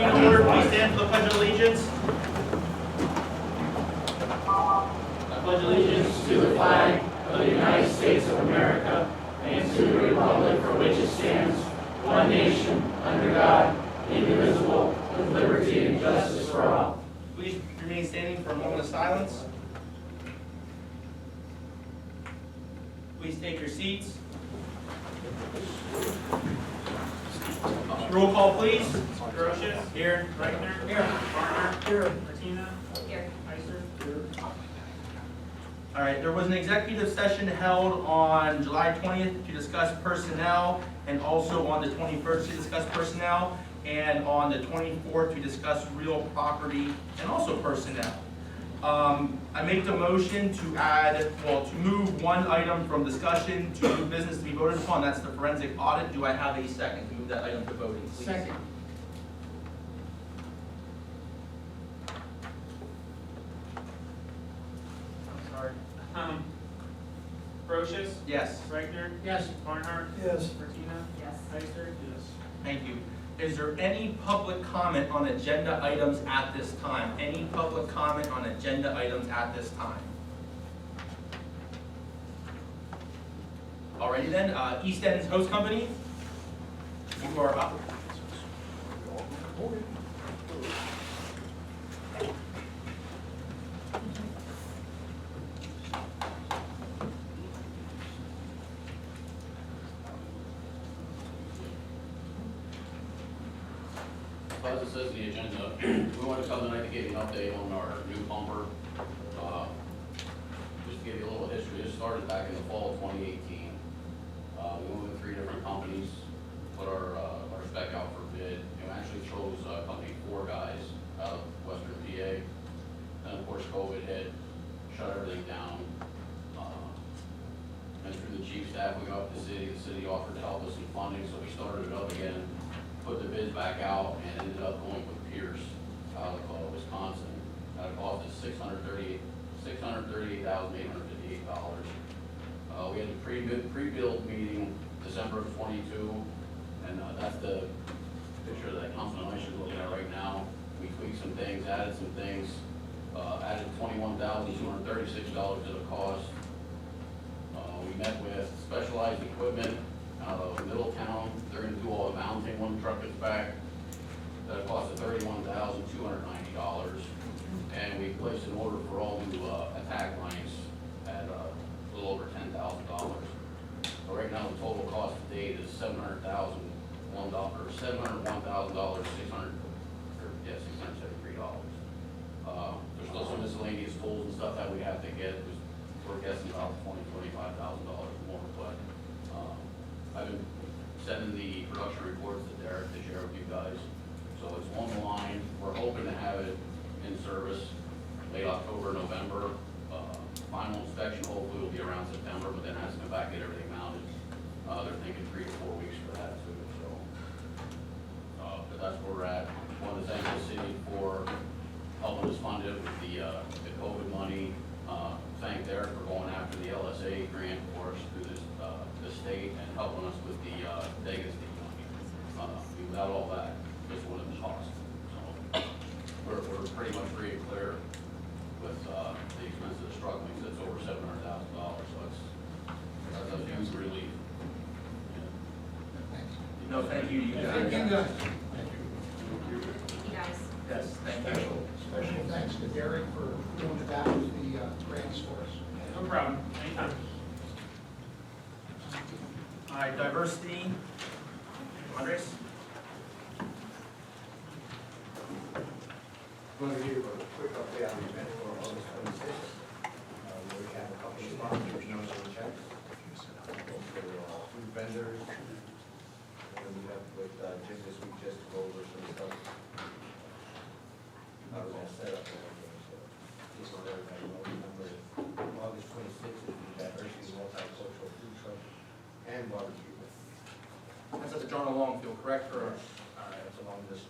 meeting to order. Please stand for the Pledge of Allegiance. I pledge allegiance To the flag of the United States of America and to the republic for which it stands, one nation, under God, indivisible, with liberty and justice for all. Please remain standing for a moment of silence. Please take your seats. Roll call, please. Grotius. Here. Reichner. Here. Varner. Here. Martina. Here. Heiser. All right, there was an executive session held on July 20th to discuss personnel, and also on the 21st to discuss personnel, and on the 24th to discuss real property and also personnel. I make the motion to to move one item from discussion to new business to be voted upon. That's the forensic audit. Do I have a second to move that item to voting, please? Second. I'm sorry. Grotius. Yes. Reichner. Yes. Barnhart. Yes. Martina. Yes. Heiser. Yes. Thank you. Is there any public comment on agenda items at this time? Any public comment on agenda items at this time? Alrighty then, East End's Host Company, you are up. As it says in the agenda, we want to come tonight to give you an update on our new pumper. Just to give you a little history, this started back in the fall of 2018. We went with 3 different companies, put our spec out for bid, and we actually chose company 4 guys out of Western PA. And of course, COVID hit, shut everything down. And through the chief staff, we got up to the city offered to help us in funding, so we started it up again. Put the bids back out and ended up going with Pierce out of Wisconsin. That cost us $638,858. We had a pre-build meeting December of 22, and that's the picture that Councilman Leisha is looking at right now. We tweaked some things, added some things, added $21,236 to the cost. We met with Specialized Equipment out of Middletown. They're going to do all the mounting when the truck gets back. That cost us $31,290. And we placed an order for all new attack lines at a little over $10,000. So right now the total cost to date is $701,000, $673. There's still some miscellaneous tools and stuff that we have to get. We're guessing about $25,000 more, but I've been sending the production reports to Derek to share with you guys. So it's on the line. We're hoping to have it in service late October, November. Final inspection hopefully will be around September, but then has to come back, get everything mounted. They're thinking 3 to 4 weeks for that too. So, but that's where we're at. Want to thank the city for helping us fund it with the COVID money. Thank Derek for going after the LSA grant for us through this the state and helping us with the Vegas money. Without all that, this wouldn't have cost. So we're pretty much free and clear with the expense of the struggling. It's over $700,000, so that's a huge relief. No, thank you to you guys. Thank you guys. Thank you guys. Yes, thank you. Special thanks to Derek for doing the grants for us. No problem. Anytime. All right, diversity. Andres? I'm going to give you a quick update on the event for August 26th. We already have a couple of sponsors, no checks. For food vendors. And we have with Jim this week just to go over some stuff. I was all set up and everything, so just so everybody knows. Remember, August 26th is the diversity multicultural food truck and barbecue. That's at the John Longfield, correct? Or, It's along this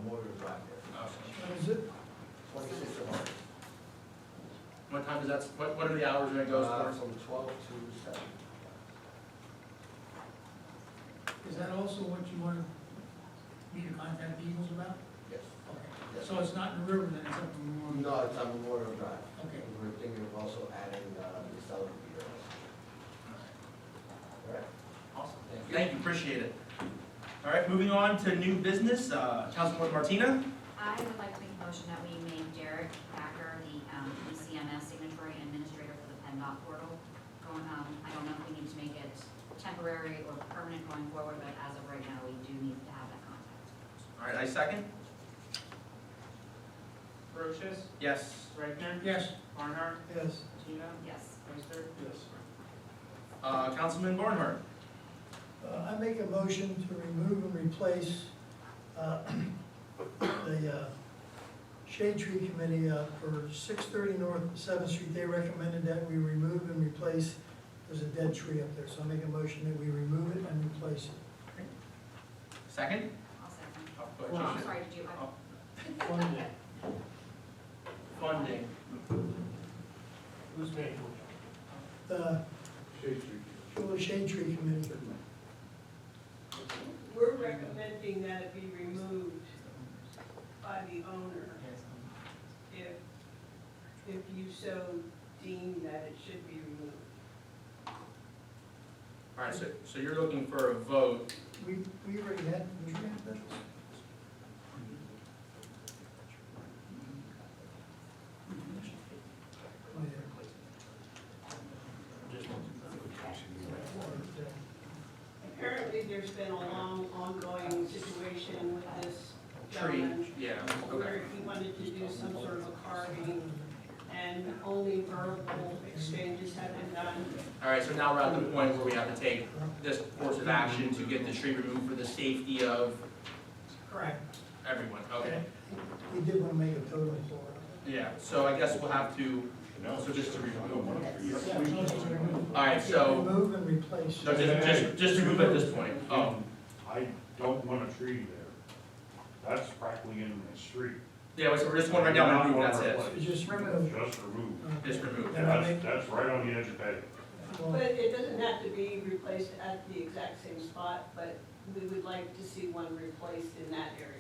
Memorial Drive there. What is it? 26th of August. what time does that, what are the hours when it goes for? From 12 to 7. Is that also what you want me to contact the Eagles about? So it's not in the river, then it's up in Memorial? No, it's on Memorial Drive. Okay. We're thinking of also adding the celebrity. All right. Awesome. Thank you. Thank you, appreciate it. All right, moving on to new business, Councilwoman Martina. I would like to make a motion that we make Derek Packer the ECMS signatory and administrator for the PennDOT portal. I don't know if we need to make it temporary or permanent going forward, but as of right now, we do need to have that contact. All right, I second. Brochus, Yes. Reichner, Yes. Barnhart, Yes. Tina, Yes. Ister. Yes. Councilman Barnhart. I make a motion to remove and replace the Shade Tree Committee for 630 North 7th Street. They recommended that we remove and replace, there's a dead tree up there, so I make a motion that we remove it and replace it. Second? I'll second. Oh, go Oh, ahead, I'm Jason. sorry, did you? Funding. Who's making? The Shade Tree Committee. We're recommending that it be removed by the owner if you so deem that it should be removed. All right, so you're looking for a vote. We already had, we already had that. Oh, yeah. Apparently, there's been a long ongoing situation with this Tree, gentleman yeah, where okay. he wanted to do some sort of a carving and only verbal exchanges have been done. All right, so now we're at the point where we have to take this course of action to get the tree removed for the safety of Correct. everyone, okay? We did want to make a total for it. Yeah, so I guess we'll have to, so just to remove. Yeah, we need to remove. All right, so, Remove and replace. no, just remove at this point. Oh, I don't want a tree there. That's practically in the street. yeah, so we're just going right down and remove, that's it. It's just remove. Just remove. Just remove. And I make, That's right on the edge of Bay. well, But it doesn't have to be replaced at the exact same spot, but we would like to see one replaced in that area.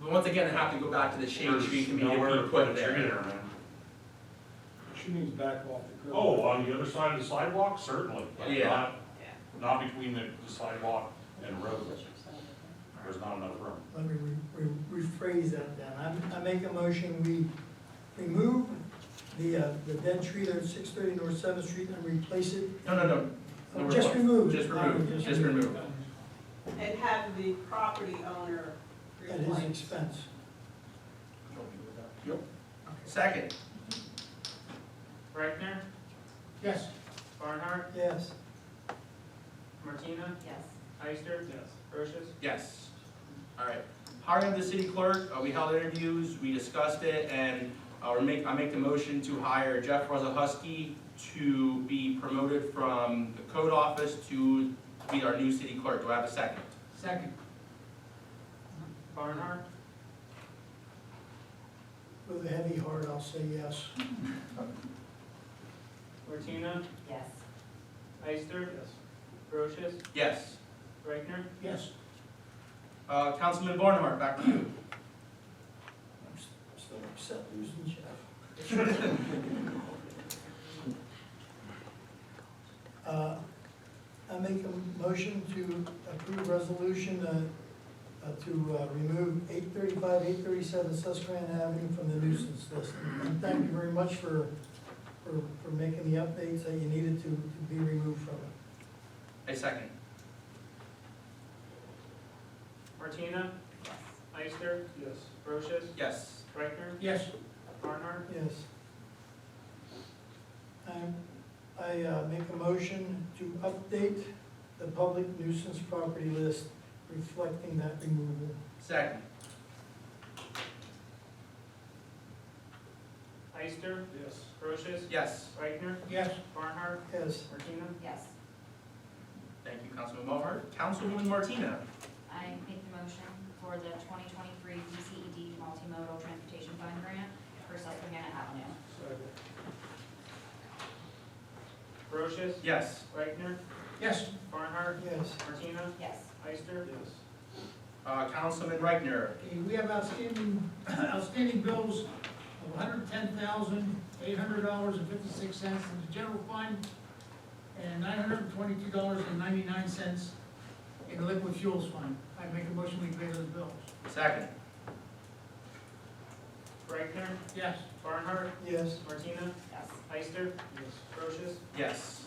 But once again, I have to go back to the shade tree committee Nowhere to to be put put a tree there. there, man. She means back off the curb. Oh, on the other side of the sidewalk, certainly. but Yeah. Not between the sidewalk and the road. There's not enough room. let me rephrase that then. I make a motion, we remove the dead tree there at 630 North 7th Street and replace it. No. Oh, just remove it. Just remove, just remove. And have the property owner At his replace. expense. Second. Reichner, Yes. Barnhart, Yes. Martina, Yes. Ister. Yes. Brochus. Yes. All right. Hiring of the city clerk, we held interviews, we discussed it, and I make the motion to hire Jeff Rosahuski to be promoted from the code office to be our new city clerk. Do I have a second? Second. Barnhart, With a heavy heart, I'll say yes. Martina, Yes. Ister. Yes. Brochus, Yes. Reichner, Yes. Councilman Barnhart, back to you. I'm still upset losing Jeff. I make a motion to approve resolution to remove 835, 837 Susquehanna Avenue from the nuisance list. And thank you very much for making the updates that you needed to be removed from it. A second. Martina, Ister. Yes. Brochus, Yes. Reichner, Yes. Barnhart, Yes. I make a motion to update the public nuisance property list reflecting that removal. Second. Ister. Yes. Brochus, Yes. Reichner, Yes. Barnhart, Yes. Martina, Yes. Thank you, Councilman Barnhart. Councilwoman Martina. I make the motion for the 2023 DCED Multimodal Transportation Fund Grant for Susquehanna Avenue. Brochus, Yes. Reichner, Yes. Barnhart, Yes. Martina, Yes. Ister. Yes. Councilman Reichner. Okay, we have outstanding bills of $110,800.56 in the general fund and $922.99 in the liquid fuels fund. I make a motion we pay those bills. Second. Reichner, Yes. Barnhart, Yes. Martina, Yes. Ister, Brochus, Yes.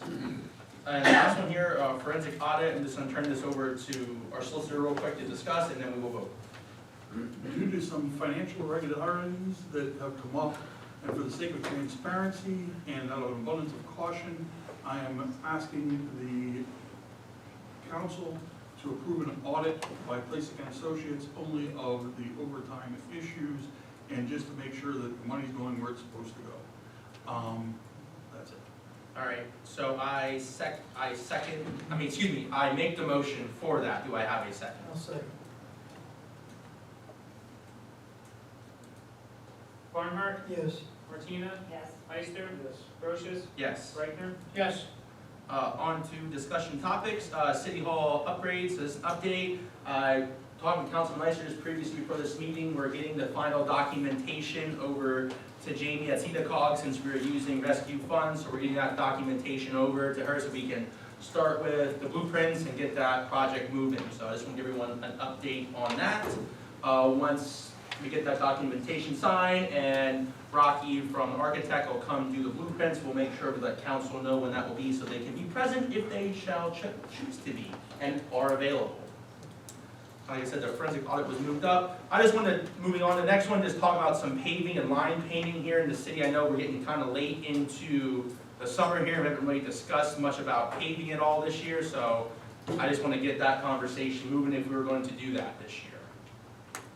And the last one here, forensic audit, I'm just gonna turn this over to our solicitor real quick to discuss, and then we will vote. Due to some financial irregularities that have come up, and for the sake of transparency and out of abundance of caution, I am asking the council to approve an audit by Placek and Associates only of the overtime issues, and just to make sure that the money's going where it's supposed to go. That's it. All right, so I make the motion for that. Do I have a second? I'll second. Barnhart, Yes. Martina, Yes. Ister, Brochus, Yes. Reichner, Yes. On to discussion topics, City Hall upgrades, this update. I talked with Councilman Meister just previously before this meeting, we're getting the final documentation over to Jamie at CEDACOG since we were using rescue funds, so we're getting that documentation over to her so we can start with the blueprints and get that project moving. So I just want to give everyone an update on that. Once we get that documentation signed and Rocky from the architect will come do the blueprints, we'll make sure to let council know when that will be so they can be present if they shall choose to be and are available. Like I said, the forensic audit was moved up. I just wanted, moving on to the next one, just talk about some paving and line painting here in the city. I know we're getting kind of late into the summer here. We haven't really discussed much about paving at all this year, so I just want to get that conversation moving if we were going to do that this year.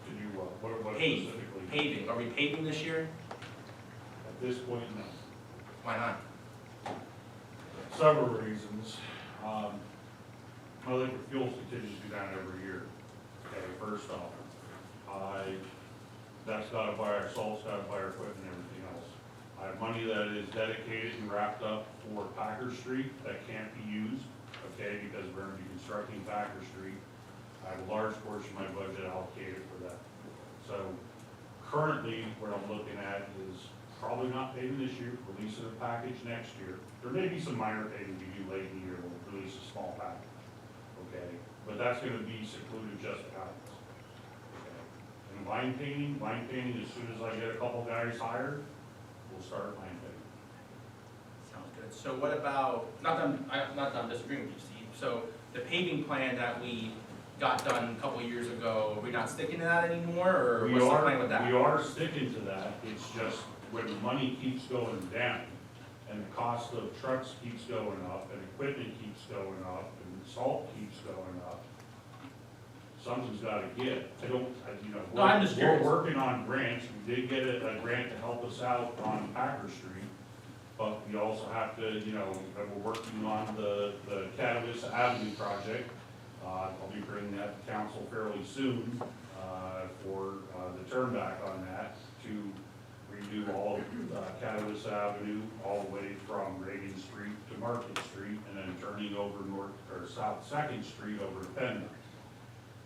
Did you, what Pave. specifically? Paving, are we paving this year? At this point, no. Why not? Several reasons. My liquid fuels continues to be down every year. Okay, first off, that's gotta buy our salts, gotta buy our equipment and everything else. I have money that is dedicated and wrapped up for Packer Street that can't be used, okay, because we're gonna be constructing Packer Street. I have a large portion of my budget allocated for that. So currently, what I'm looking at is probably not paving this year, releasing a package next year. There may be some minor paving we do late in the year, we'll release a small package, okay? But that's gonna be secluded just guidance. Okay? And line painting, as soon as I get a couple guys hired, we'll start line painting. Sounds good. So what about, not that I'm disagreeing with you, Steve, so the paving plan that we got done a couple years ago, are we not sticking to that anymore, or what's the plan with that? We are sticking to that, it's just when the money keeps going down, and the cost of trucks keeps going up, and equipment keeps going up, and salt keeps going up, something's gotta give. No, I'm just curious. We're working on grants, we did get a grant to help us out on Packer Street, but we also have to, we're working on the Catalyst Avenue project. I'll be bringing that to council fairly soon, for the turn back on that, to redo all of Catalyst Avenue, all the way from Reagan Street to Market Street, and then turning over South Second Street over to PennDOT.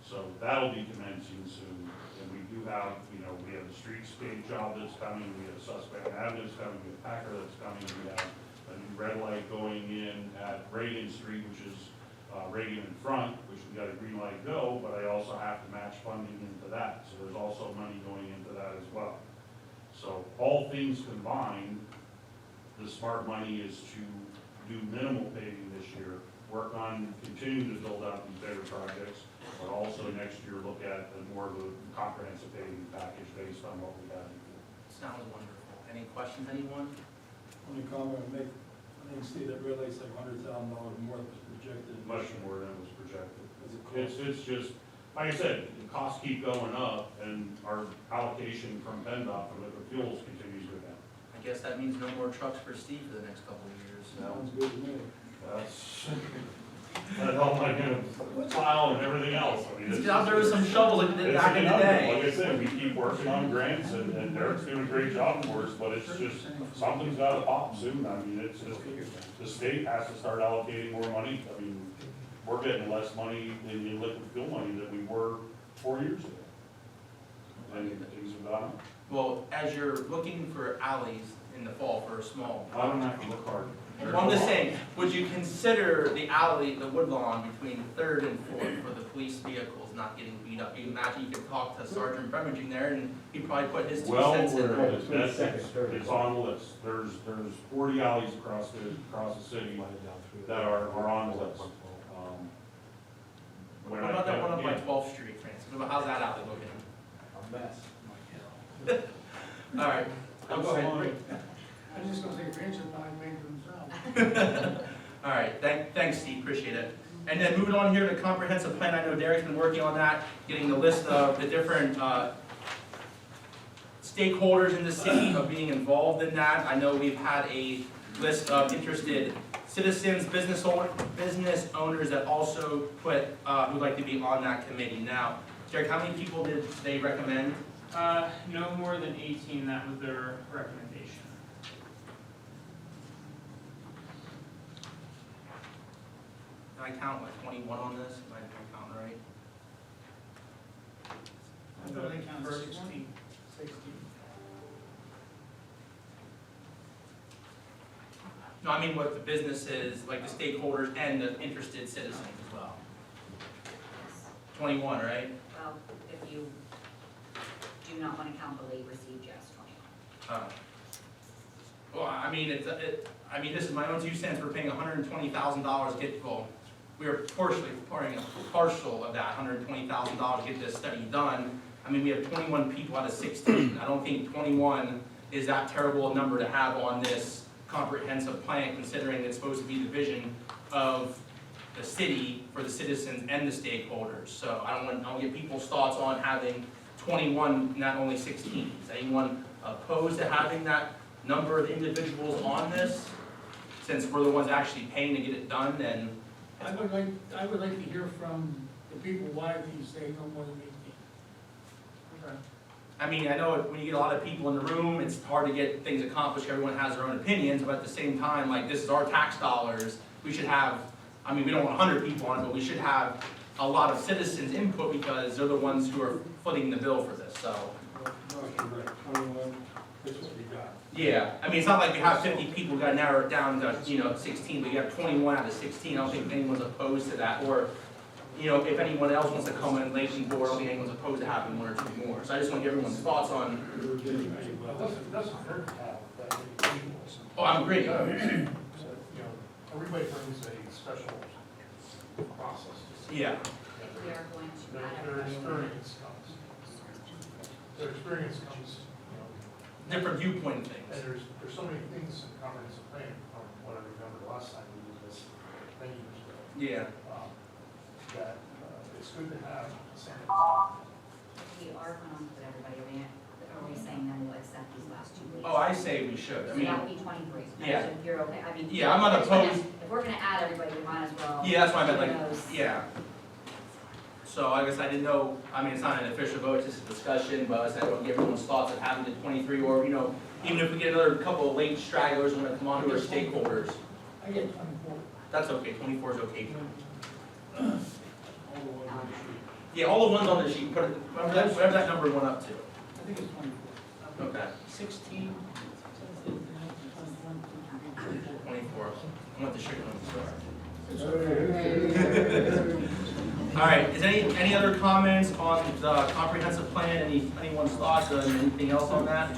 So that'll be commencing soon, and we do have, we have the streetscape job that's coming, we have Suspect Avenue that's coming, we have Packer that's coming, we have a new red light going in at Reagan Street, which is Reagan in front, which we got a green light go, but I also have to match funding into that, so there's also money going into that as well. So all things combined, the smart money is to do minimal paving this year, work on continuing to build out these bigger projects, but also next year look at more of a comprehensive paving package based on what we have before. Sounds wonderful. Any questions, anyone? Only comment I make, I didn't see that really it's like $100,000 more that was projected. Much more than was projected. Is it close? It's just, like I said, the costs keep going up, and our allocation from PennDOT for liquid fuels continues to go down. I guess that means no more trucks for Steve for the next couple of years. Sounds good to me. That's all I'm gonna plow and everything else. I mean, Let's it's get out there with some shovels like we did it's back in the another- day. Like I said, we keep working on grants, and Derek's doing a great job for us, but it's just, something's gotta pop soon. I mean, it's just, the state has to start allocating more money. I mean, we're getting less money in liquid fuel money than we were 4 years ago. And things have gone up. Well, as you're looking for alleys in the fall for a small. I don't have to look hard. Well, I'm just saying, would you consider the alley, the woodlawn between Third and Fourth for the police vehicles not getting beat up? You imagine you could talk to Sergeant Bremaging there and he'd probably put his 2 Well, cents in there. it's on the list. There's 40 alleys across the city that are on the list. What about that one up by 12th Street, Francis? How's that alley looking? A mess. All right. I'm Go ahead. I'm just gonna say Francis probably made it himself. All right, thanks, Steve, appreciate it. And then moving on here to comprehensive plan, I know Derek's been working on that, getting the list of the different stakeholders in the city of being involved in that. I know we've had a list of interested citizens, business owners that also put, who'd like to be on that committee. Now, Derek, how many people did they recommend? No more than 18, that was their recommendation. Can I count like 21 on this? Am I counting right? I thought they counted First 16. 16. No, I mean what the businesses, like the stakeholders and the interested citizens as well. 21, right? Well, if you do not want to count the late received, yes, 21. Well, I mean, I mean, this is my own 2 cents. We're paying $120,000 we are pouring a partial of that $120,000 to get this study done. I mean, we have 21 people out of 16. I don't think 21 is that terrible a number to have on this comprehensive plan, considering it's supposed to be the vision of the city for the citizens and the stakeholders. So I'll get people's thoughts on having 21, not only 16. Is anyone opposed to having that number of individuals on this? Since we're the ones actually paying to get it done, then I would like to hear from the people why these say no more than 18. Okay. I mean, I know when you get a lot of people in the room, it's hard to get things accomplished. Everyone has their own opinions, but at the same time, like, this is our tax dollars. We should have, I mean, we don't want 100 people on it, but we should have a lot of citizens' input because they're the ones who are footing the bill for this, so. No, you're right, 21, that's what we got. Yeah, I mean, it's not like we have 50 people, got to narrow it down to, 16, but you have 21 out of 16. I don't think anyone's opposed to that, or, if anyone else wants to come in late and board, I don't think anyone's opposed to having 1 or 2 more. So I just want to get everyone's thoughts on. It doesn't hurt to have that many people. Oh, I'm great. Everybody brings a special process to see. Yeah. If we are going to Their add everybody. experience comes. Their experience comes, Different viewpoint things. and there's so many things in comprehensive plan, from what I remember last time we did this many years ago, Yeah. that it's good to have some. If we are going to put everybody, are we saying then we'll accept these last 2 weeks? Oh, I say we should. I So mean, that would be 23. Yeah. So if you're okay, I mean. Yeah, I'm not opposed. If we're gonna add everybody, we might as well. Yeah, that's why I meant who like, knows? yeah. So I guess I didn't know, I mean, it's not an official vote, it's just a discussion, but I said I would get everyone's thoughts of having the 23, or, even if we get another couple of late stragglers who want to come on who are stakeholders. I get 24. That's okay, 24 is okay. All the ones on the sheet. Yeah, all the ones on the sheet, put it, whatever that number went up to. I think it's 24. Okay, 16, 17, 18, 21, 24. I want the sugar on the star. 22. All right, is any other comments on the comprehensive plan? Anyone's thoughts on anything else on that?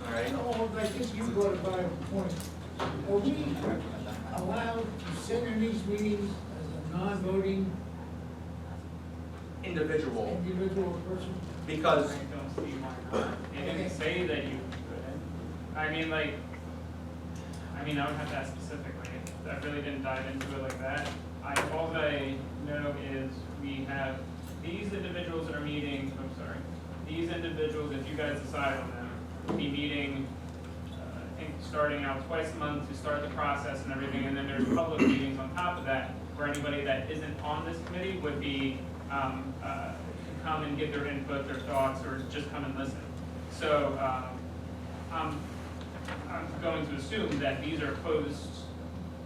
All right. Oh, I think you brought about a point. Are we allowed to sit in these meetings as a non-voting Individual, individual person? because, I don't see why not. It didn't say that you could. I would have to ask specifically. I really didn't dive into it like that. All that I know is we have these individuals that are meeting, these individuals, if you guys decide on them, will be meeting, I think, starting out twice a month to start the process and everything, and then there's public meetings on top of that, where anybody that isn't on this committee would be, come and give their input, their thoughts, or just come and listen. So, I'm going to assume that these are closed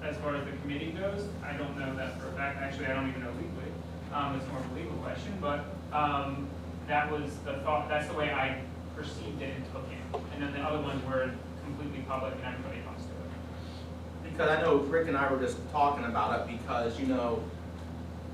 as far as the committee goes. I don't know that for a fact. Actually, I don't even know legally. It's more of a legal question, but, that was the thought, that's the way I perceived it and took it. And then the other ones were completely public and everybody comes to it. Because I know Rick and I were just talking about it because, you know,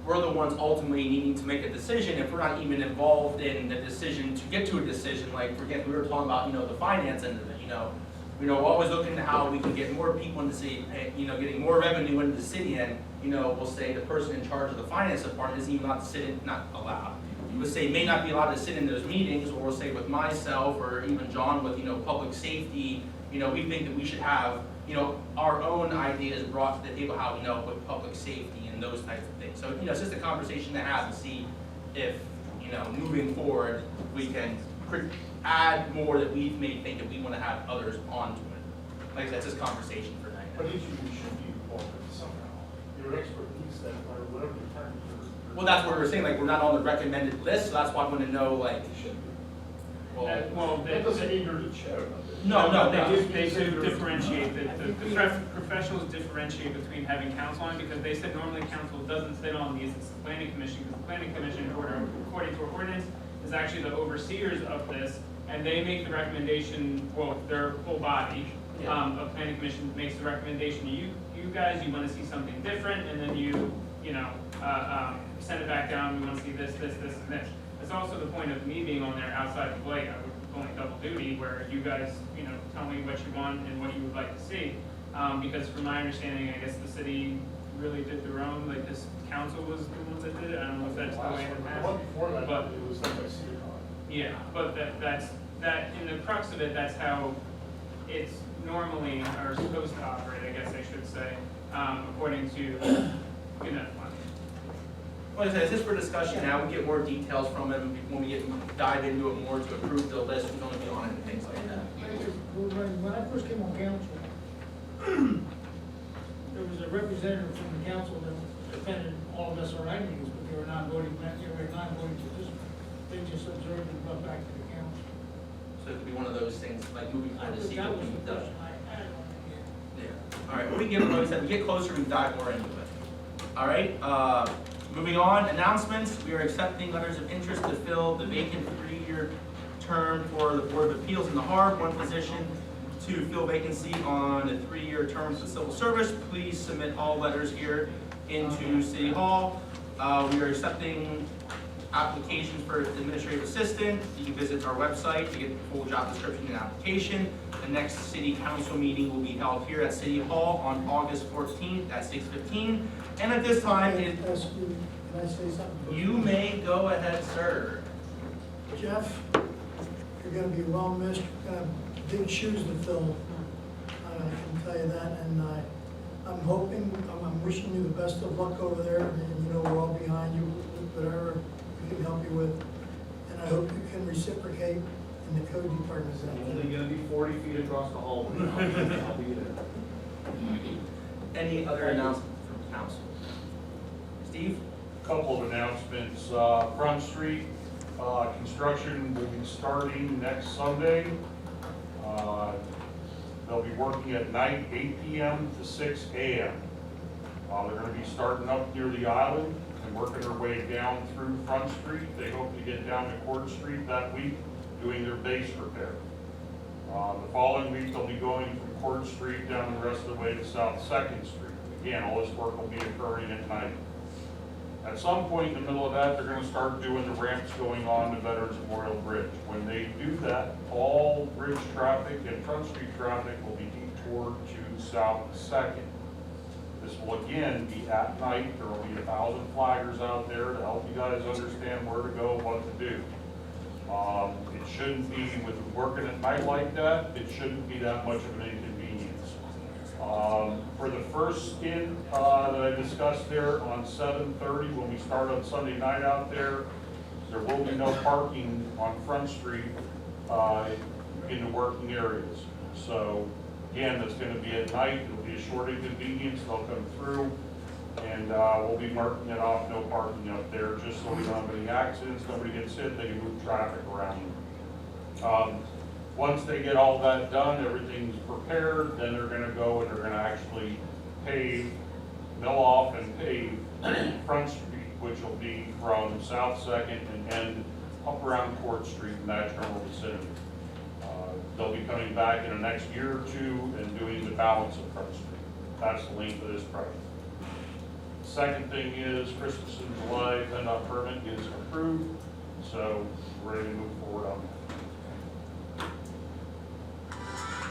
we're the ones ultimately needing to make a decision if we're not even involved in the decision to get to a decision. Like, forget, we were talking about, you know, the finance end of it, you know. We're always looking at how we can get more people in the city, you know, getting more revenue into the city, and, you know, we'll say the person in charge of the finance department isn't even allowed to sit in, not allowed. You would say may not be allowed to sit in those meetings, or we'll say with myself, or even John with, you know, public safety, you know, we think that we should have, you know, our own ideas brought to the table, how we know with public safety and those types of things. So, you know, it's just a conversation to have to see if, you know, moving forward, we can add more that we may think that we want to have others onto it. Like I said, it's just conversation for tonight. But each of you should be involved in somehow. Your expertise, that, or whatever the term is. Well, that's what we were saying, like, we're not on the recommended list, so that's why I want to know, like, Well, That doesn't mean you're the chair of it. no. They do differentiate, the professionals differentiate between having council on, because they said normally council doesn't sit on these, it's the planning commission, because the planning commission, according to our ordinance, is actually the overseers of this, and they make the recommendation, well, their whole body, of planning commission makes the recommendation to you guys, you wanna see something different, and then you know, send it back down, we wanna see this, and this. It's also the point of me being on there outside of Blake, I would only double duty, where you guys, you know, tell me what you want and what you would like to see. Because from my understanding, I guess the city really did their own, like this council was the ones that did it, I don't know if that's the way in the The one past. before that, But- it was done by City Hall. Yeah, but that, in the crux of it, that's how it's normally, or supposed to operate, I guess I should say, according to, you know, Like I said, it's just for discussion now, we get more details from him when we dive into it more to approve the list, who's gonna be on it and things like that. When I first came on council, there was a representative from the council that attended all of SRI meetings, but they were non-voting, participants. They just observed and brought back to the council. So it could be one of those things, like moving I forward to think see that what was we've the done. question I had on it, yeah. Yeah, all right, well, we get, like I said, we get closer, we dive more into it. All right, moving on, announcements, we are accepting letters of interest to fill the vacant 3-year term for the Board of Appeals in the Harbor, one position to fill vacancy on a 3-year term for civil service. Please submit all letters here into City Hall. We are accepting applications for administrative assistant. You can visit our website to get the full job description and application. The next city council meeting will be held here at City Hall on August 14th at 6:15. And at this time, Can I say something? you may go ahead, sir. Jeff, you're gonna be well missed, you're gonna have big shoes to fill. I can tell you that, and I'm hoping, I'm wishing you the best of luck over there, and you know, we're all behind you, whatever we can help you with. And I hope you can reciprocate in the code department. Only gonna be 40 feet across the hall. I'll be there. Any other announcements from council? Steve? Couple of announcements, Front Street, construction will be starting next Sunday. They'll be working at night, 8 p.m. to 6 a.m. They're gonna be starting up near the island and working their way down through Front Street. They hope to get down to Court Street that week, doing their base repair. The following week, they'll be going from Court Street down the rest of the way to South 2nd Street. Again, all this work will be occurring at night. At some point in the middle of that, they're gonna start doing the ramps going on to Veterans Memorial Bridge. When they do that, all bridge traffic and Front Street traffic will be detoured to South 2nd. This will again be at night. There will be 1,000 flaggers out there to help you guys understand where to go, what to do. It shouldn't be, with working at night like that, it shouldn't be that much of an inconvenience. For the first skid that I discussed there on 7:30, when we start on Sunday night out there, there will be no parking on Front Street in the working areas. So again, that's going to be at night. It'll be a short inconvenience. They'll come through, and we'll be marking it off, no parking up there, just so we don't have any accidents, nobody gets hit, they can move traffic around. Once they get all that done, everything's prepared, then they're gonna go and they're gonna actually pave, mill off and pave Front Street, which will be South Second and end up around Court Street in that general vicinity. They'll be coming back in the next year or two and doing the balance of Front Street. That's the length of this project. Second thing is Christmas in July, PennDOT permit is approved, so we're ready to move forward on that.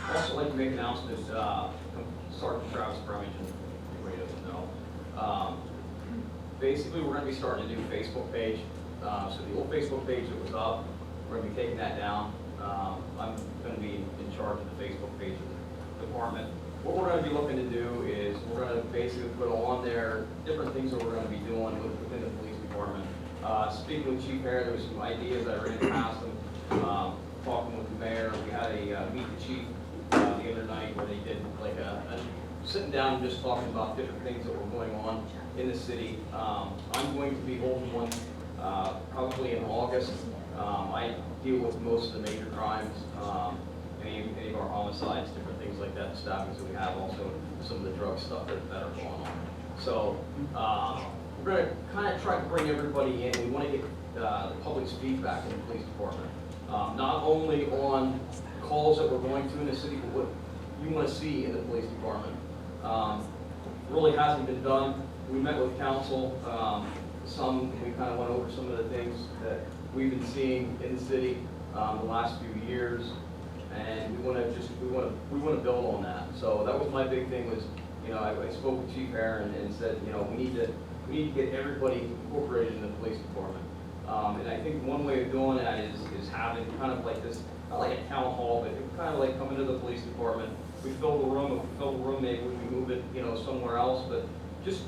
I'd also like to make announcements, Sergeant Travis Bremington, everybody doesn't know. Basically, we're gonna be starting a new Facebook page. So the old Facebook page that was up, we're gonna be taking that down. I'm gonna be in charge of the Facebook page of the department. What we're gonna be looking to do is, we're gonna basically put on there different things that we're gonna be doing within the police department. Speaking with Chief Hare, there was some ideas I ran past him, talking with the mayor. We had a meet the chief the other night where they did like a sitting down and just talking about different things that were going on in the city. I'm going to be holding one probably in August. I deal with most of the major crimes, any of our homicides, different things like that, stabbings that we have, also some of the drug stuff that are going on. So we're going to kind of try to bring everybody in. We want to get the public's feedback in the police department, not only on calls that we're going to in the city, but what you want to see in the police department. Really hasn't been done. We met with council. We kind of went over some of the things that we've been seeing in the city the last few years, and we want to build on that. So that was my big thing. Was, you know, I spoke with Chief Hare and said, you know, we need to get everybody incorporated in the police department. And I think one way of doing that is having kind of like this, not like a town hall, but kind of like coming to the police department. We fill the room. If we fill the room, maybe we move it, you know, somewhere else. But just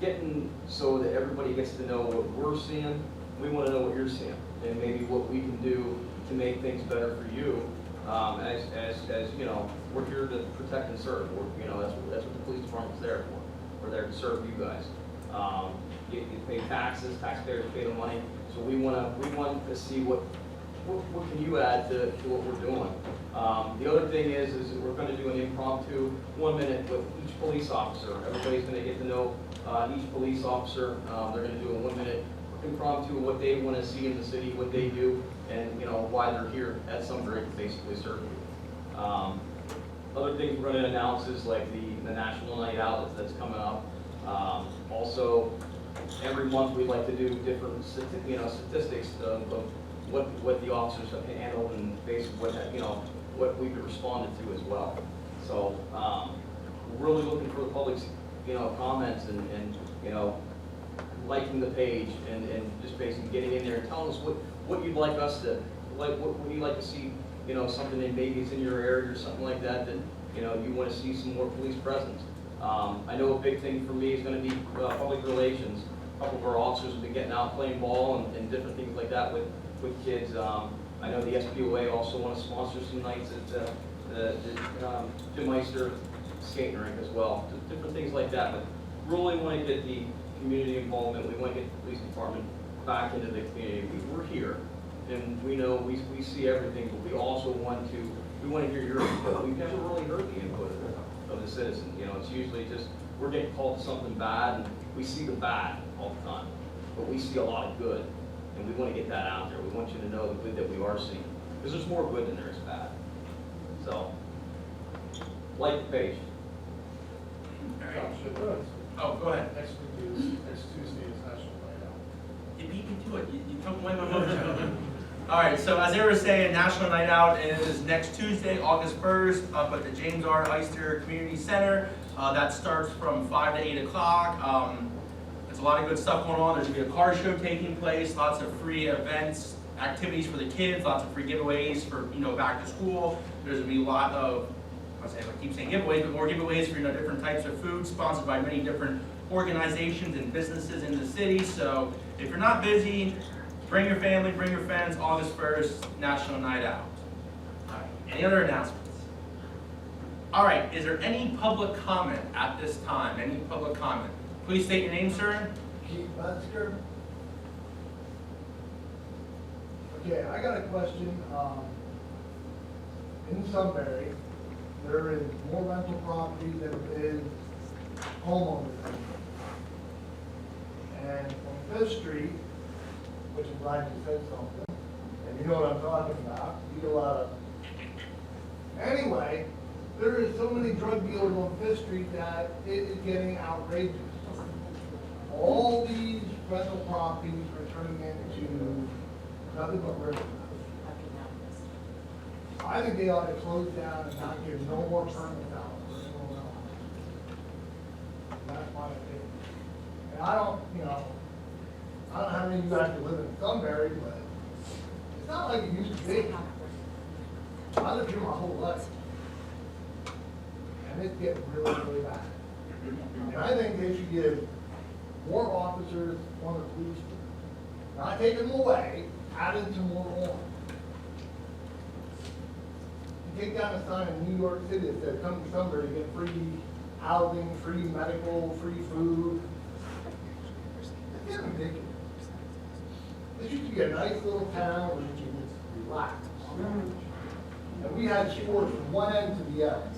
getting so that everybody gets to know what we're seeing. We want to know what you're seeing, and maybe what we can do to make things better for you. As you know, we're here to protect and serve. You know, that's what the police department's there for. We're there to serve you guys. You pay taxes, taxpayers pay the money. So we want to see what can you add to what we're doing. The other thing is we're going to do an impromptu 1 minute with each police officer. Everybody's going to get to know each police officer. They're going to do a 1 minute impromptu of what they want to see in the city, what they do, and you know why they're here at Sunbury to basically serve you. Other things we're going to announce is like the National Night Out that's coming up. Also, every month we'd like to do different statistics of what the officers have handled and basically what we've responded to as well. So we're really looking for the public's comments and liking the page and just basically getting in there and telling us what you'd like us to what would you like to see, something that maybe it's in your area or something like that you want to see some more police presence. I know a big thing for me is going to be public relations. A couple of our officers have been getting out playing ball and different things like that with kids. I know the SPOA also want to sponsor some nights at the Jim Meister skating rink as well. Different things like that, but really want to get the community involvement. We want to get the police department back into the community. We're here, and we know we see everything, but we also want to hear your input. We've never really heard the input of the citizens. It's usually just we're getting called to something bad, and we see the bad all the time, but we see a lot of good, and we want to get that out there. We want you to know the good that we are seeing, because there's more good than there is bad. So, like the page. Oh, go ahead. Next Tuesday is National Night Out. You beat me to it. You took away my mojo. All right, so as they were saying, National Night Out is next Tuesday, August 1st, up at the James R. Eister Community Center. That starts from 5 to 8 o'clock. There's a lot of good stuff going on. There's going to be a car show taking place, lots of free events, activities for the kids, lots of free giveaways for, back to school. There's going to be a lot of, I keep saying giveaways, but more giveaways for, different types of food, sponsored by many different organizations and businesses in the city. So if you're not busy, bring your family, bring your friends. August 1st, National Night Out. All right, any other announcements? All right, is there any public comment at this time? Any public comment? Please state your name, sir. Keith Metzger. Okay, I got a question. In Sunbury, there is more rental properties than there is homeowners. And on 5th Street, which is glad you said something, and you know what I'm talking about, you get a lot of. Anyway, there is so many drug dealers on Fifth Street that it is getting outrageous. All these rental properties are turning into nothing but river. I think they ought to close down and not give no more permits out for anyone else. That's my opinion. And I don't know how many of you actually live in Sunbury, but it's not like it used to be. I lived here my whole life. And it's getting really, really bad. And I think they should give more officers on the police force. Not taking them away, adding some more on. You take down a sign in New York City that says, come to Sunbury to get free housing, free medical, free food. It's getting ridiculous. This used to be a nice little town where you can just relax. And we had sports from one end to the other.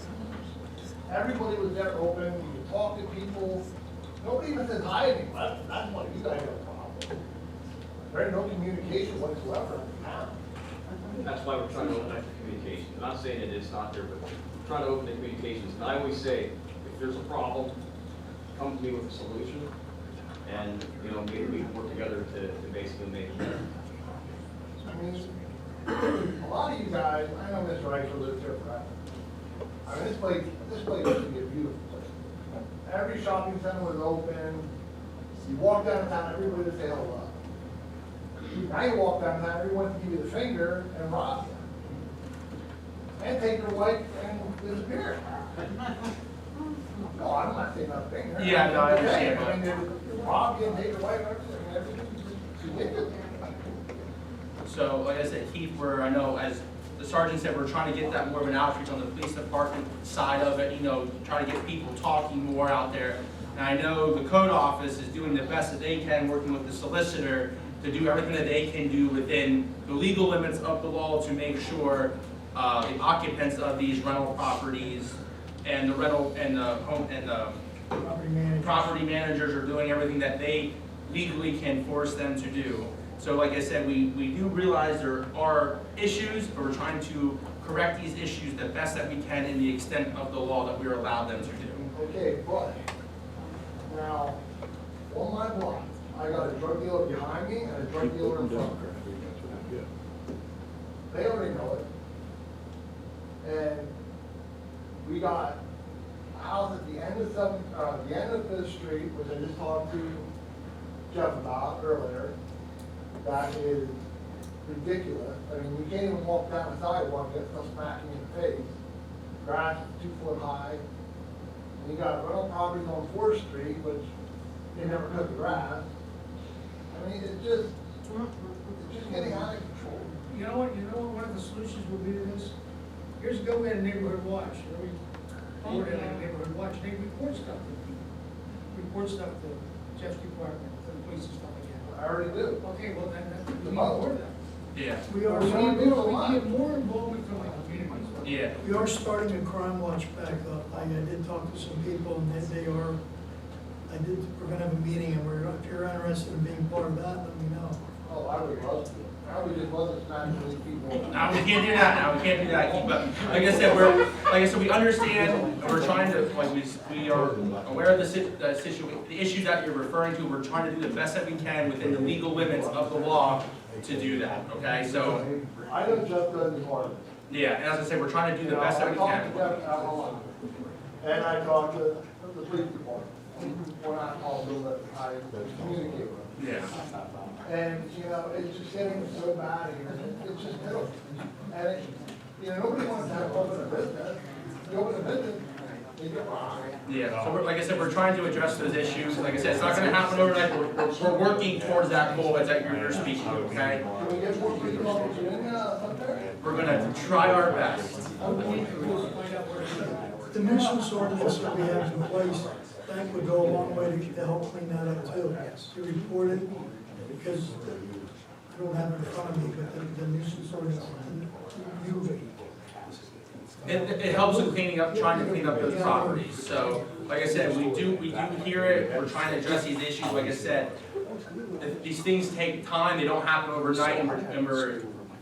Everybody was there open, you could talk to people. Nobody even says hi to me. That's one of you guys have a problem. There's no communication whatsoever in the town. That's why we're trying to open up the communications. I'm not saying it is not there, but we're trying to open the communications. And I always say, if there's a problem, come to me with a solution. And, maybe we can work together to basically make it better. I mean, a lot of you guys, I know Mr. Reichel lives here forever. I mean, this place used to be a beautiful place. Every shopping center was open. You walk downtown, everybody would say hello. Now you walk downtown, everyone can give you the finger and rob you. And take your wife and disappear. No, I'm not saying nothing. Yeah, no, I understand. I mean, they rob you and take your wife and everything. It's ridiculous. So, like I said, Keith, I know, as the sergeant said, we're trying to get that more of an outreach on the police department side of it, try to get people talking more out there. And I know the code office is doing the best that they can, working with the solicitor to do everything that they can do within the legal limits of the law to make sure the occupants of these rental properties and the rental and the home and the property managers are doing everything that they legally can force them to do. So like I said, we do realize there are issues, but we're trying to correct these issues the best that we can in the extent of the law that we're allowed them to do. Okay, but now, on my block, I got a drug dealer behind me and a drug dealer in front of me. They already know it. And we got a house at the end of the end of Fifth Street, which I just talked to Jeff about earlier. That is ridiculous. I mean, you can't even walk down the sidewalk and get stuff smacking in the face. Grass is 2 foot high. And you got rental properties on 4th Street, which they never cut the grass. I mean, it's just getting out of control. You know what, one of the solutions would be to this? Years ago, we had a neighborhood watch. We had a neighborhood watch, they report stuff to people. Report stuff to Jeff's department, to the police and stuff like that. I already do. Okay, well, then, we The need mother. more of that. Yeah. We are, We need more involvement from the communities. Yeah. we are starting a crime watch back up. I did talk to some people and we're gonna have a meeting and if you're interested in being part of that, let me know. Oh, I would love to. I would just love to smack these people. Now, we can't do that, Keith, but like I said, we understand, we're trying to, we are aware of the issues that you're referring to, we're trying to do the best that we can within the legal limits of the law to do that, okay, so, I know Jeff does his part of it. yeah, and as I said, we're trying to do the best that we I talked can. to Jeff about a lot. And I talked to the police department. When I called them, I communicate with them. Yeah. And, it's just getting so bad here, it's just pitiful. And, nobody wants to have open a business. You open a business, you get robbed. Yeah, so like I said, we're trying to address those issues, like I said, it's not gonna happen overnight, we're working towards that goal that you're speaking to, okay? Can we get more police officers in, Sunbury? We're gonna try our best. The nuisance ordinance that we have in place, that would go a long way to help clean that up too. To report it, because I don't have it in front of me, but the nuisance ordinance, It helps with cleaning up, trying to clean up those properties, so, like I said, we do hear it, we're trying to address these issues, like I said, these things take time, they don't happen overnight, and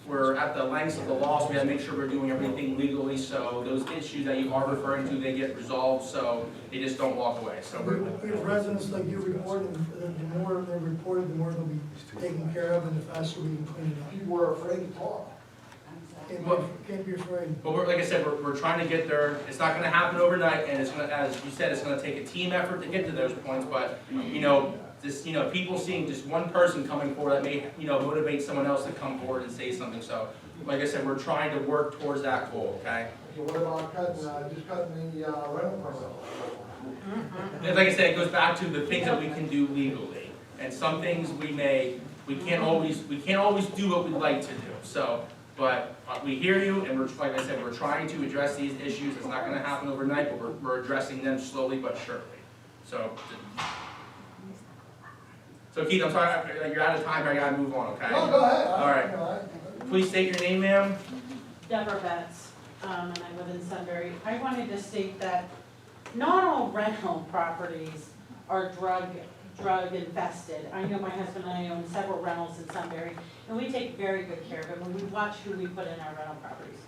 we're at the lengths of the law, so we gotta make sure we're doing everything legally, so those issues that you are referring to, they get resolved, so they just don't walk away, so We have residents like you report, and the more they're reported, the more they'll be taken care of, and the faster we can clean it up. People were afraid to talk. Can't be afraid. But like I said, we're trying to get there. It's not gonna happen overnight, and it's gonna, as you said, it's gonna take a team effort to get to those points, but, people seeing just one person coming forward that may, motivate someone else to come forward and say something, so, like I said, we're trying to work towards that goal, okay? So what about just cutting the rental permit? And like I said, it goes back to the things that we can do legally, and some things we can't always do what we'd like to do, so, but we hear you, and like I said, we're trying to address these issues. It's not gonna happen overnight, but we're addressing them slowly but surely, so. So Keith, I'm sorry, you're out of time, I gotta move on, okay? No, go ahead. All right. Please state your name, ma'am. Deborah Betts, and I live in Sunbury. I wanted to state that not all rental properties are drug infested. I know my husband and I own several rentals in Sunbury, and we take very good care of it when we watch who we put in our rental properties.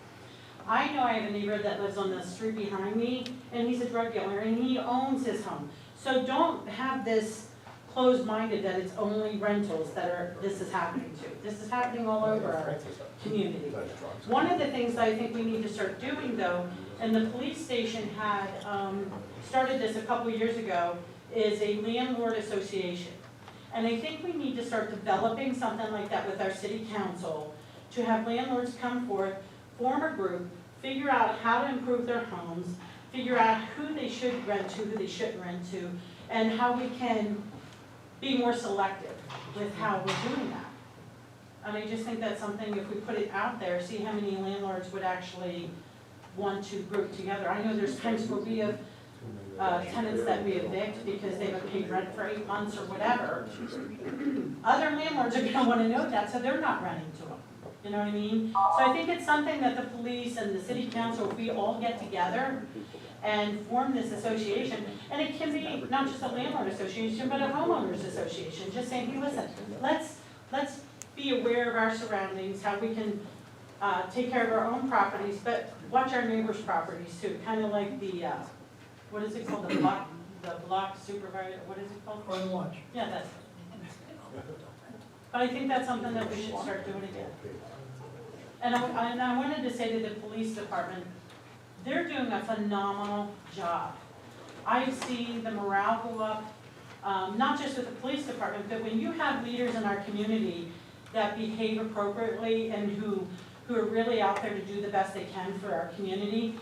I know I have a neighbor that lives on the street behind me, and he's a drug dealer, and he owns his home. So don't have this closed-minded that it's only rentals that this is happening to. This is happening all over our community. One of the things that I think we need to start doing though, and the police station had started this a couple years ago, is a landlord association. And I think we need to start developing something like that with our city council to have landlords come forth, form a group, figure out how to improve their homes, figure out who they should rent to, who they shouldn't rent to, and how we can be more selective with how we're doing that. And I just think that's something, if we put it out there, see how many landlords would actually want to group together. I know there's times where we have tenants that we evict because they haven't paid rent for 8 months or whatever. Other landlords are gonna wanna know that, so they're not renting to them. You know what I mean? So I think it's something that the police and the city council, if we all get together and form this association, and it can be not just a landlord association, but a homeowners association, just saying, hey, listen, let's be aware of our surroundings, how we can take care of our own properties, but watch our neighbors' properties too, kind of like the, what is it called, the block supervisor, what is it called? Run watch. Yeah, that's it. But I think that's something that we should start doing again. And I wanted to say to the police department, they're doing a phenomenal job. I've seen the morale go up, not just with the police department, but when you have leaders in our community that behave appropriately and who are really out there to do the best they can for our community,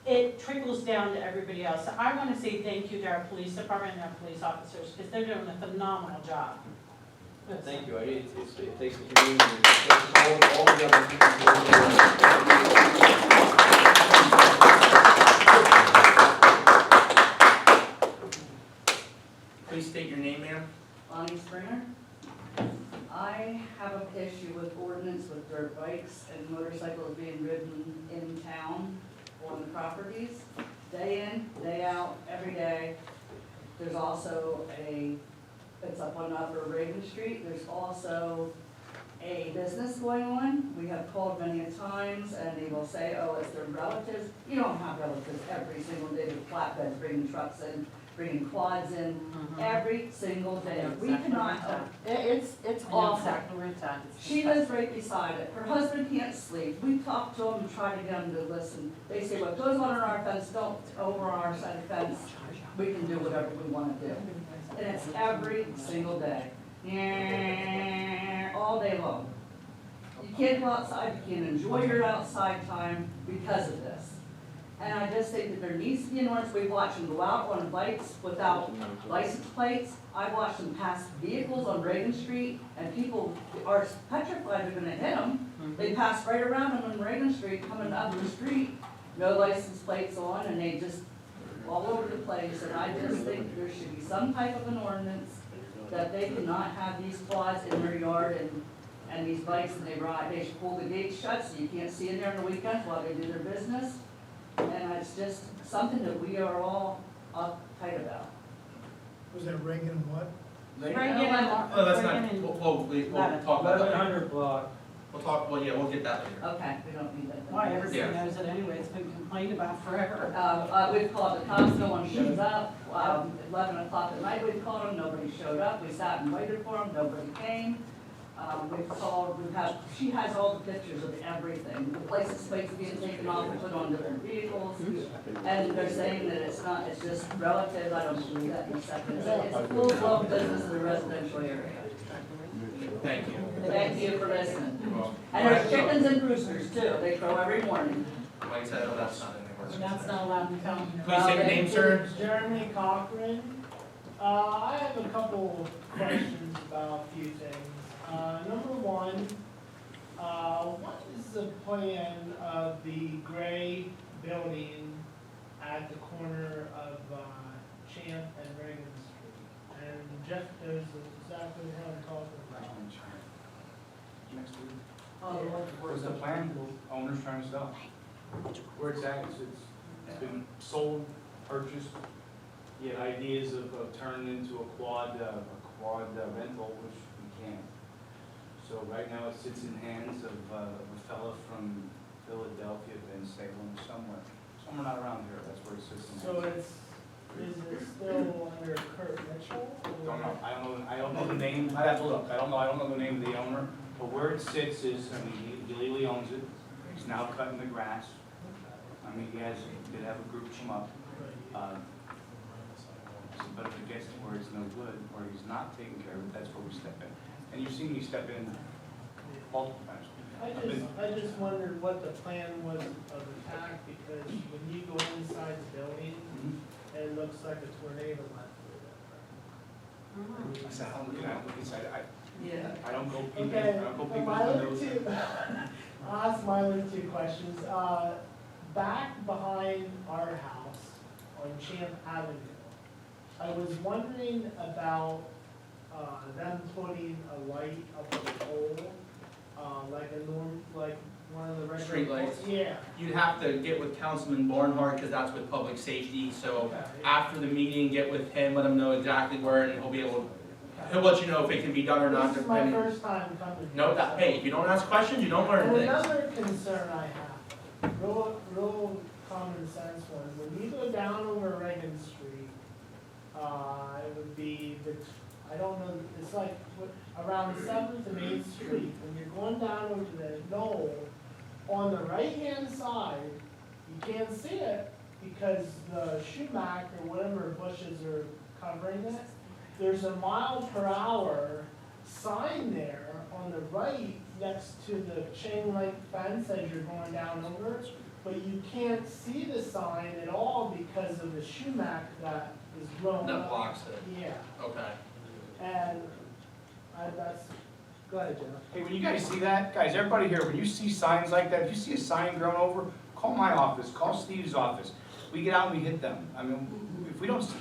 it trickles down to everybody else. So I want to say thank you to our police department and our police officers, because they're doing a phenomenal job. Thank you. It takes the community, it takes all the other people. Please state your name, ma'am. Bonnie Springer. I have an issue with ordinance with dirt bikes and motorcycles being ridden in town on the properties, day in, day out, every day. There's also it's up on Upper Raven Street, there's also a business going on. We have called many a times and they will say, oh, it's their relatives. You don't have relatives every single day with flatbeds bringing trucks in, bringing quads in, every single day. We cannot, it's awful. She lives right beside it. Her husband can't sleep. We talk to them and try to get them to listen. They say, what goes on in our fence, don't over on our side of the fence. We can do whatever we want to do. And it's every single day. All day long. You can't go outside, you can't enjoy your outside time because of this. And I just think that there needs to be an ordinance. We watch them go out on bikes without license plates. I watch them pass vehicles on Reagan Street, and people are petrified they're gonna hit them. They pass right around them on Reagan Street, coming up the street, no license plates on, and they just all over the place. And I just think there should be some type of an ordinance that they cannot have these quads in their yard and these bikes, and they should pull the gates shut so you can't see in there on the weekends while they do their business. And it's just something that we are all uptight about. Was that Reagan and what? Reagan and. Oh, that's not, Reagan and- we'll talk about that later. block. We'll talk, well, yeah, we'll get that later. Okay, we don't need that. Why, everybody Yeah. knows it anyway, it's been complained about forever. We've called the cops, no one shows up. 11 o'clock at night, we've called them, nobody showed up. We sat and waited for them, nobody came. She has all the pictures of everything. The place is supposed to be taken off and put on different vehicles. And they're saying that it's not, it's just relative, I don't believe that in a second. It's a full-blown business in the residential area. Thank you. Thank you for listening. Well, And there's chickens and roosters too, they crow every morning. like I said, oh, that's not in there. That's not allowed in town. Please state your name, sir. Jeremy Cochran. I have a couple questions about a few things. Number one, what is the plan of the gray building at the corner of Champ and Reagan Street? And Jeff knows exactly what I'm talking about. Next week. Oh, Where's the plan? Owner's trying to sell. Where it's at, it's been sold, purchased. He had ideas of turning into a quad rental, which we can't. So right now it sits in hands of a fella from Philadelphia, Ben Salem, somewhere not around here. That's where it sits in hands. So is it still under Kurt Mitchell? Don't know. I don't know the name. I'd have to look. I don't know the name of the owner. But where it sits is, I mean, he legally owns it. He's now cutting the grass. I mean, he did have a group come up. But if it gets to where it's no good, where he's not taking care of it, that's where we step in. And you've seen me step in multiple times. I just wondered what the plan was of attack, because when you go inside the building, it looks like a tornado went through it. I said, I'm looking at it, look inside. yeah. I don't go peeking, Okay, I don't go but peeking my other windows. two, I'll ask my other two questions. Back behind our house on Champ Avenue, I was wondering about them putting a light up on the pole, like one of the regular. Street lights? Yeah. You'd have to get with Councilman Barnhart, because that's with public safety, so Okay. after the meeting, get with him, let him know exactly where, and he'll let you know if it can be done or not. This is my depending- first time coming. No, hey, if you don't ask questions, you don't learn And things. another concern I have, real common sense one, when you go down over Reagan Street, it would be I don't know, it's like around 7th and 8th Street, when you're going down over the knoll, on the right-hand side, you can't see it because the sumac or whatever bushes are covering it. There's a mile/hour sign there on the right next to the chain link fence as you're going down over, but you can't see the sign at all because of the sumac that is growing That up. blocks it. Yeah, Okay. and that's, go ahead, Jeff. Hey, when you guys see that, guys, everybody here, when you see signs like that, if you see a sign grown over, call my office, call Steve's office. We get out and we hit them. I mean, if we don't see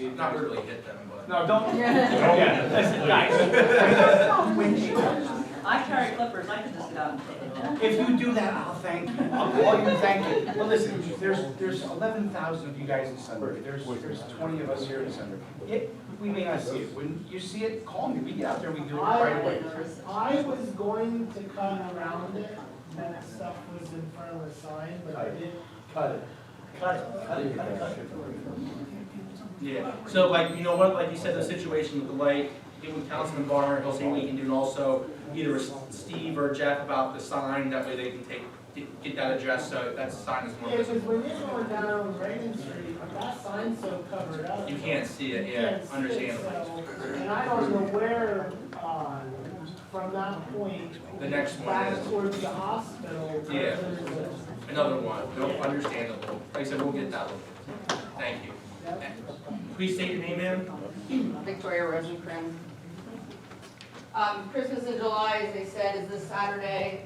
it. Not really hit them, but. No, don't. Yeah, listen, guys. I carry clippers, I can just get out and take it. If you do that, I'll thank you. I'll call you and thank you. But listen, there's 11,000 of you guys in Sunbury. There's 20 of us here in Sunbury. We may not see it. When you see it, call me. We get out there, we do it right away. I was going to cut around it, when that stuff was in front of the sign, but I didn't. Cut it. Yeah, so like, you know what, like you said, the situation with the light, get with Councilman Barnhart, he'll see what he can do, and also either with Steve or Jeff about the sign, that way they can get that addressed, so that sign is more Yeah, because visible. when you're going down Reagan Street, that sign's so covered up. You can't see it, You yeah, can't see it, understandable. so- And I don't know where, from that point. The next one Back is- towards the hospital. Yeah. Another one, no, understandable, like I said, we'll get that one. Thank you. Please state your name, ma'am. Victoria Rosencrantz. Christmas in July, as they said, is this Saturday.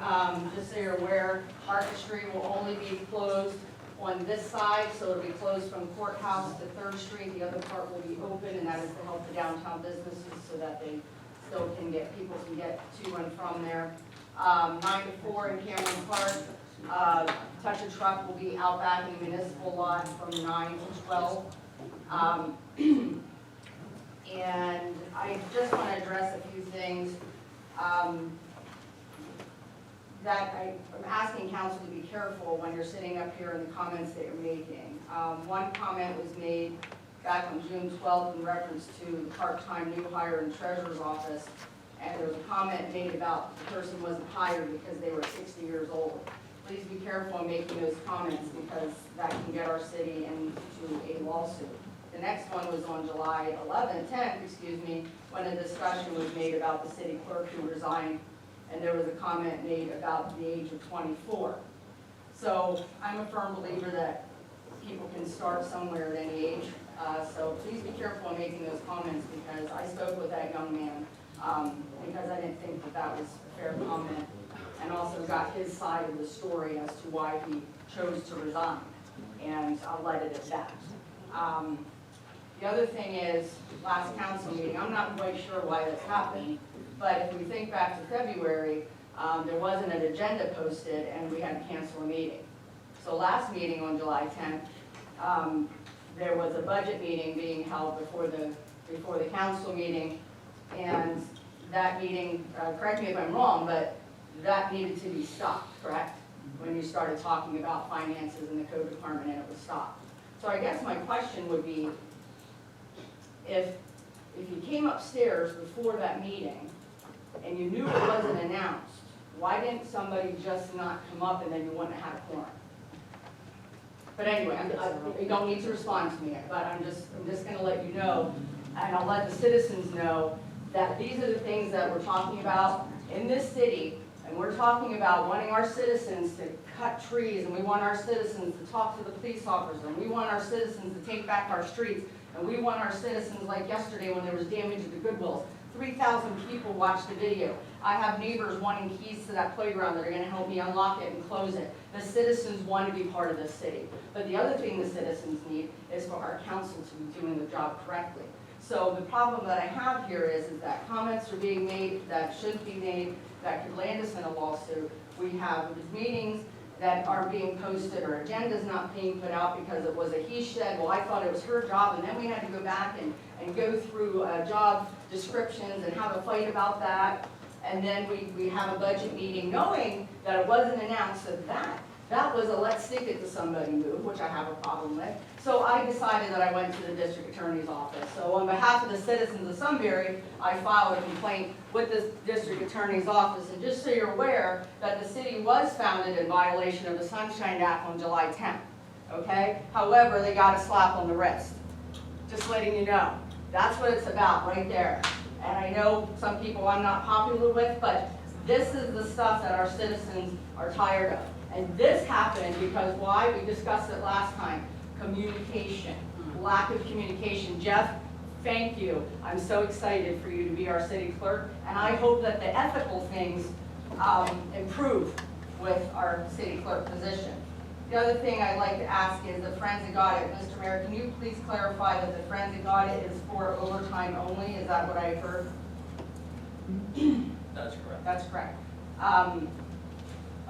Just so you're aware, Market Street will only be closed on this side, so it'll be closed from Courthouse to 3rd Street. The other part will be open, and that is to help the downtown businesses so that they still can get, people can get to and from there. 9 to 4 in Cameron Park. Touch a Truck will be out back in the municipal lot from 9 to 12. And I just want to address a few things that I'm asking council to be careful when you're sitting up here in the comments that you're making. One comment was made back on June 12th in reference to the part-time new hire in treasurer's office, and there was a comment made about the person wasn't hired because they were 60 years old. Please be careful in making those comments because that can get our city into a lawsuit. The next one was on July 10th, when a discussion was made about the city clerk who resigned, and there was a comment made about the age of 24. So I'm a firm believer that people can start somewhere at any age. So please be careful in making those comments because I spoke with that young man because I didn't think that that was a fair comment, and also got his side of the story as to why he chose to resign. And I'll let it at that. The other thing is, last council meeting, I'm not quite sure why this happened, but if we think back to February, there wasn't an agenda posted and we had to cancel a meeting. So last meeting on July 10th, there was a budget meeting being held before the council meeting, and that meeting, correct me if I'm wrong, but that needed to be stopped, correct? When you started talking about finances in the code department and it was stopped. So I guess my question would be, if you came upstairs before that meeting and you knew it wasn't announced, why didn't somebody just not come up and then you wouldn't have had a quorum? But anyway, you don't need to respond to me, but I'm just gonna let you know, and I'll let the citizens know that these are the things that we're talking about in this city, and we're talking about wanting our citizens to cut trees, and we want our citizens to talk to the police officer, and we want our citizens to take back our streets, and we want our citizens, like yesterday when there was damage at the Goodwills, 3,000 people watched the video. I have neighbors wanting keys to that playground that are gonna help me unlock it and close it. The citizens want to be part of this city. But the other thing the citizens need is for our council to be doing the job correctly. So the problem that I have here is that comments are being made that shouldn't be made, that could land us in a lawsuit. We have meetings that aren't being posted or agendas not being put out because it was a he said, well, I thought it was her job, and then we had to go back and go through job descriptions and have a fight about that. And then we have a budget meeting knowing that it wasn't announced, so that was a let's stick it to somebody move, which I have a problem with. So I decided that I went to the district attorney's office. So on behalf of the citizens of Sunbury, I filed a complaint with the district attorney's office. And just so you're aware that the city was founded in violation of the Sunshine Act on July 10th, okay? However, they got a slap on the wrist. Just letting you know. That's what it's about right there. And I know some people I'm not popular with, but this is the stuff that our citizens are tired of. And this happened because why? We discussed it last time. Communication, lack of communication. Jeff, thank you. I'm so excited for you to be our city clerk. And I hope that the ethical things improve with our city clerk position. The other thing I'd like to ask is the forensic audit. Mr. Mayor, can you please clarify that the forensic audit is for overtime only? Is that what I heard? That's correct. That's correct.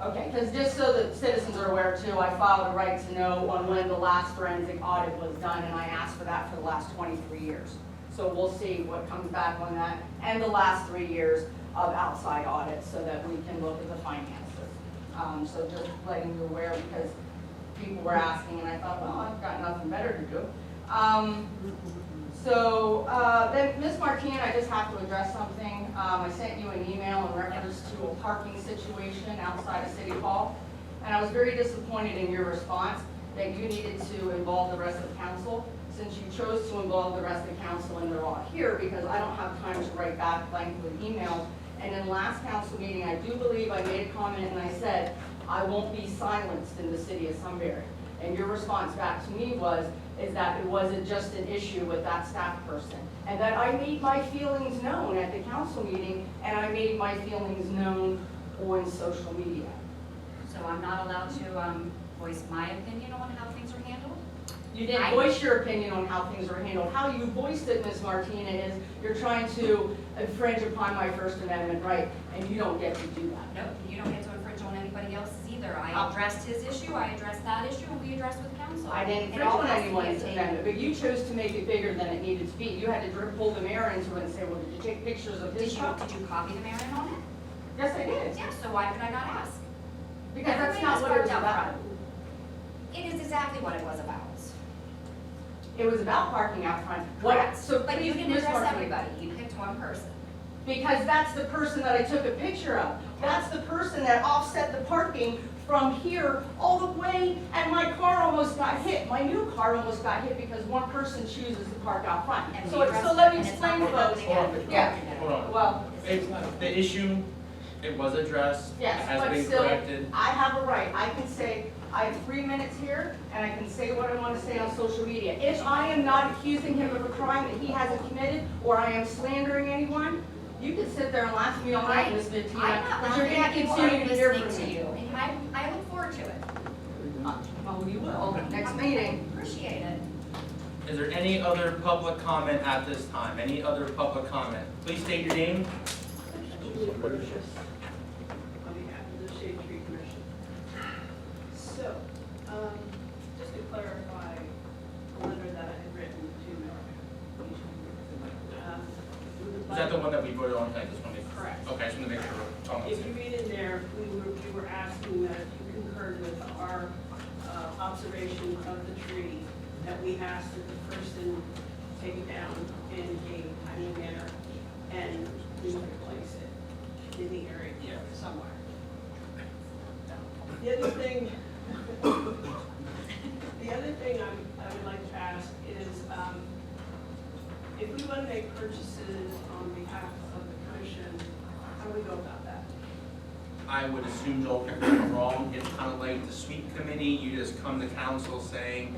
Okay, because just so that citizens are aware too, I filed a right to know on when the last forensic audit was done, and I asked for that for the last 23 years. So we'll see what comes back on that, and the last 3 years of outside audits so that we can look at the finances. So just letting you aware because people were asking, and I thought, well, I've got nothing better to do. Then Ms. Martina, I just have to address something. I sent you an email in reference to a parking situation outside of City Hall, and I was very disappointed in your response that you needed to involve the rest of the council. Since you chose to involve the rest of the council and they're all here, because I don't have time to write back blank with emails. And in last council meeting, I do believe I made a comment and I said, I won't be silenced in the city of Sunbury. And your response back to me is that it wasn't just an issue with that staff person. And that I made my feelings known at the council meeting, and I made my feelings known on social media. So I'm not allowed to voice my opinion on how things are handled? You didn't voice your opinion on how things are handled. How you voiced it, Ms. Martina, is you're trying to infringe upon my First Amendment right, and you don't get to do that. No, you don't get to infringe on anybody else's either. either. I addressed his issue, I addressed that issue, and we addressed with council. I didn't It all infringe on has to be anyone's a amendment, but you chose to make it bigger than it needed to be. You had to pull the mayor into it and say, well, did you take pictures of Did his truck? you copy the mayor in on it? Yes, I did. Yeah, so why could I not ask? Because that's Everything not was what it was parked out about. front. It is exactly what it was about. It was about parking out front. Correct. So But you please didn't address mismark me. everybody, you picked one person. Because that's the person that I took a picture of. That's the person that offset the parking from here all the way, and my car almost got hit. My new car almost got hit because one person chooses to park out front. And So we so addressed let me it, and it's not explain, gonna folks. happen again. Yeah, Hold on. well, The issue, it was addressed, it yes, has but been still, corrected. I have a right. I can say, I have 3 minutes here, and I can say what I want to say on social media. If I am not accusing him of a crime that he hasn't committed, or I am slandering anyone, you can sit there and laugh at me all night, Ms. Bettina, I'm not but you're laughing gonna at you, continue I'm to hear listening from to me. you, and I look forward to it. Well, you will, next meeting. Appreciate it. Is there any other public comment at this time? Any other public comment? Please state your name. On behalf of the Shade Tree Commission. So, just to clarify the letter that I had written to, we would Is that the like- one that we voted on tonight, this one? Correct. Okay, I just want to make sure. we're on the If same. you read in there, we were asking that if you concurred with our observation of the tree, that we asked that the person take it down in a timely manner and we replace it in the area somewhere. The other thing I would like to ask is, if we want to make purchases on behalf of the commission, how do we go about that? I would assume, Joel, correct me if I'm wrong, it's kind of like the sweep committee, you just come to council saying,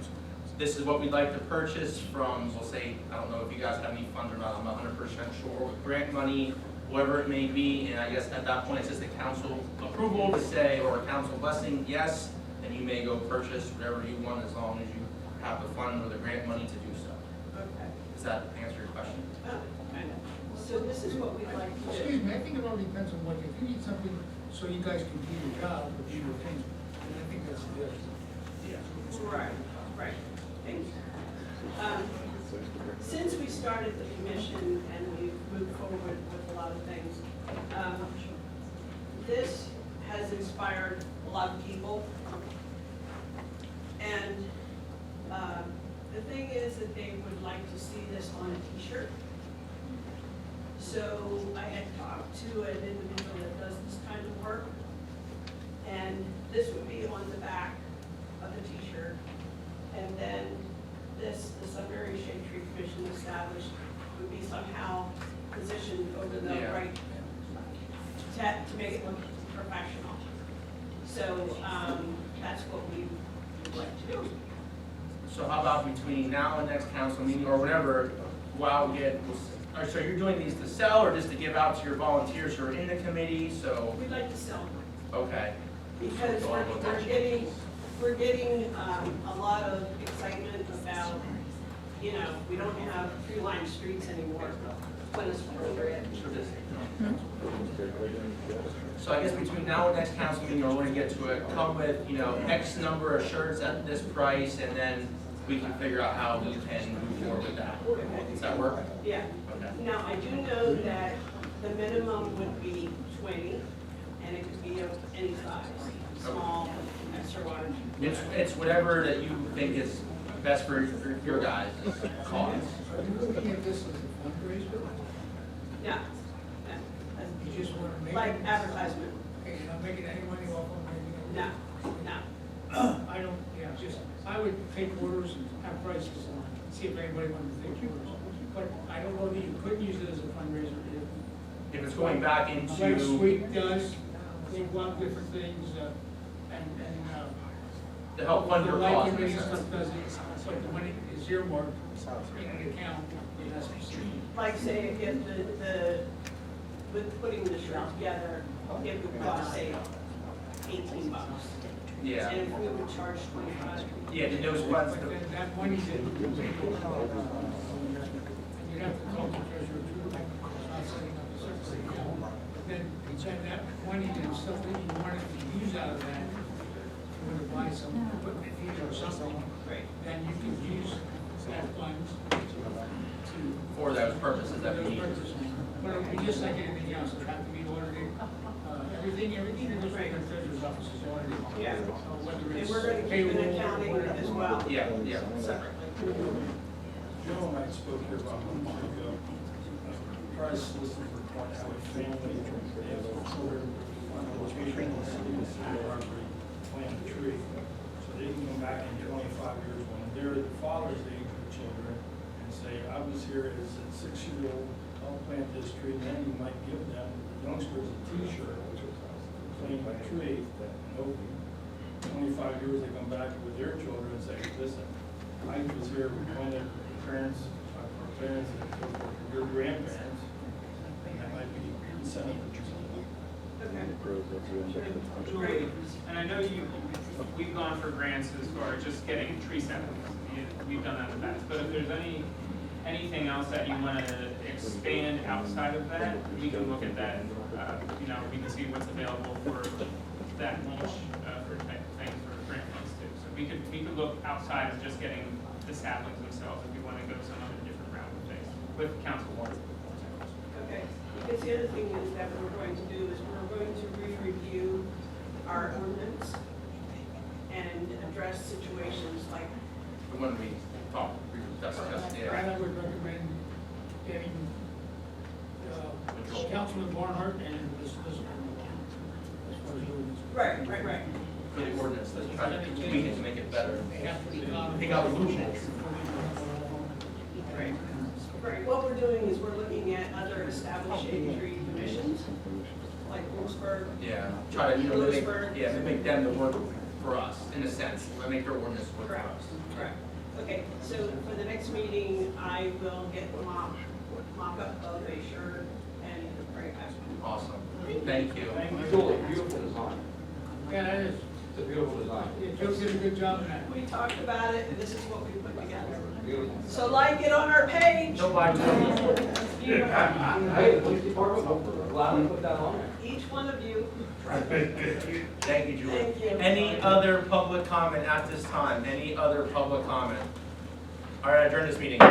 this is what we'd like to purchase from, we'll say, I don't know if you guys have any funds or not, I'm 100% sure, with grant money, whatever it may be, and I guess at that point, it's just a council approval to say, or a council blessing, yes, then you may go purchase whatever you want as long as you have the fund or the grant money to do so. Okay. Does that answer your question? So this is what we'd like to do. Excuse me, I think it all depends on what, if you need something so you guys can do your job, or do your things, and I think that's the difference. Right, right. Thank you. Since we started the commission and we've moved forward with a lot of things, this has inspired a lot of people. And the thing is that they would like to see this on a t-shirt. So I had talked to an individual that does this kind of work, and this would be on the back of the t-shirt. And then this, the Sunbury Shade Tree Commission established would be somehow positioned over the Yeah. right to make it look professional. So that's what we would like to do. So how about between now and next council meeting, or whatever, go out and get, so you're doing these to sell, or just to give out to your volunteers who are in the committee, so, We'd like to sell them okay. because we're getting a lot of excitement about, you know, we don't have tree-lined streets anymore. When it's So I guess between now and next council meeting, or when we get to it, come with, you know, X number of shirts at this price, and then we can figure out how we can move forward with that. Does that work? Yeah. Okay. Now, I do know that the minimum would be 20, and it could be of any size, small, extra large. It's whatever that you think is best for your guys' cause. Are you looking at this as a fundraiser? Yeah. You just want to make. Like advertisement. Okay, you're not making any money off of it? No, no. I don't, yeah, just, I would take orders and have prices and see if anybody wanted to take yours. But I don't know that you could use it as a fundraiser If it's going back like into, Sweet does, they want different things, to help fund your the light cause. in a committee sense. stuff does it, it's like the money is earmarked in an account, it has to be. Like say if with putting the shirt together, it would cost, say, $18. Yeah. And if we would charge 25. Yeah, did those ones, But then that money's in, you'd have to talk to treasurer too, like, not setting up a separate account. But then that money and stuff that you wanted to use out of that, were to buy some equipment here or something, then you could use that funds to. For those purposes that we need. But it would be just like anything else, it would have to be audited, everything that goes right in the treasurer's office is audited. Yeah. So whether And it's we're gonna keep payroll an or accounting whatever. as well. Yeah, yeah. Separately. Joe and I spoke here about a month ago. Price solicited for Point Howard family, they have children on the location of the city of Sunbury, plant a tree. So they can come back in 25 years when they're the father's age of the children and say, I was here as a 6-year-old, I'll plant this tree. And then you might give them, the youngsters, a t-shirt, plant my tree, and hoping 25 years they come back with their children and say, listen, I was here when their parents, our parents, and so forth, your grandparents, and that might be incentive or something. Julie, and I know we've gone for grants as far as just getting tree saplings. We've done that in the past, but if there's anything else that you want to expand outside of that, we can look at that. You know, we can see what's available for that niche, for type of things for grant funds too. So we could look outside of just getting the saplings themselves if we want to go some other different route with things, with council water. Okay, because the other thing is that we're going to do is we're going to re-review our ordinance and address situations like. When we talk, we discuss, yeah. I would recommend getting, Councilman Barnhart and this. Right. For the ordinance, let's try to tweak it to make it better. They have to be Take out the loopholes. Right, what we're doing is we're looking at other established shade tree commissions, like Lewisburg. Yeah, try to, Lewisburg. make them to work for us, in a sense, make their ordinance work for Correct, us. correct. Okay, so for the next meeting, I will get the mock-up of a shirt and bring it back. Awesome, thank you. Julie, beautiful design. Yeah, that is. It's a beautiful design. Yeah, Joe did a good job in that. We talked about it, and this is what we put together. Beautiful. So like it on our page. Nobody. Hey, the police department, glad we put that on there. Each one of you. Thank you, Julie. Thank you. Any other public comment at this time? Any other public comment? All right, I adjourn this meeting.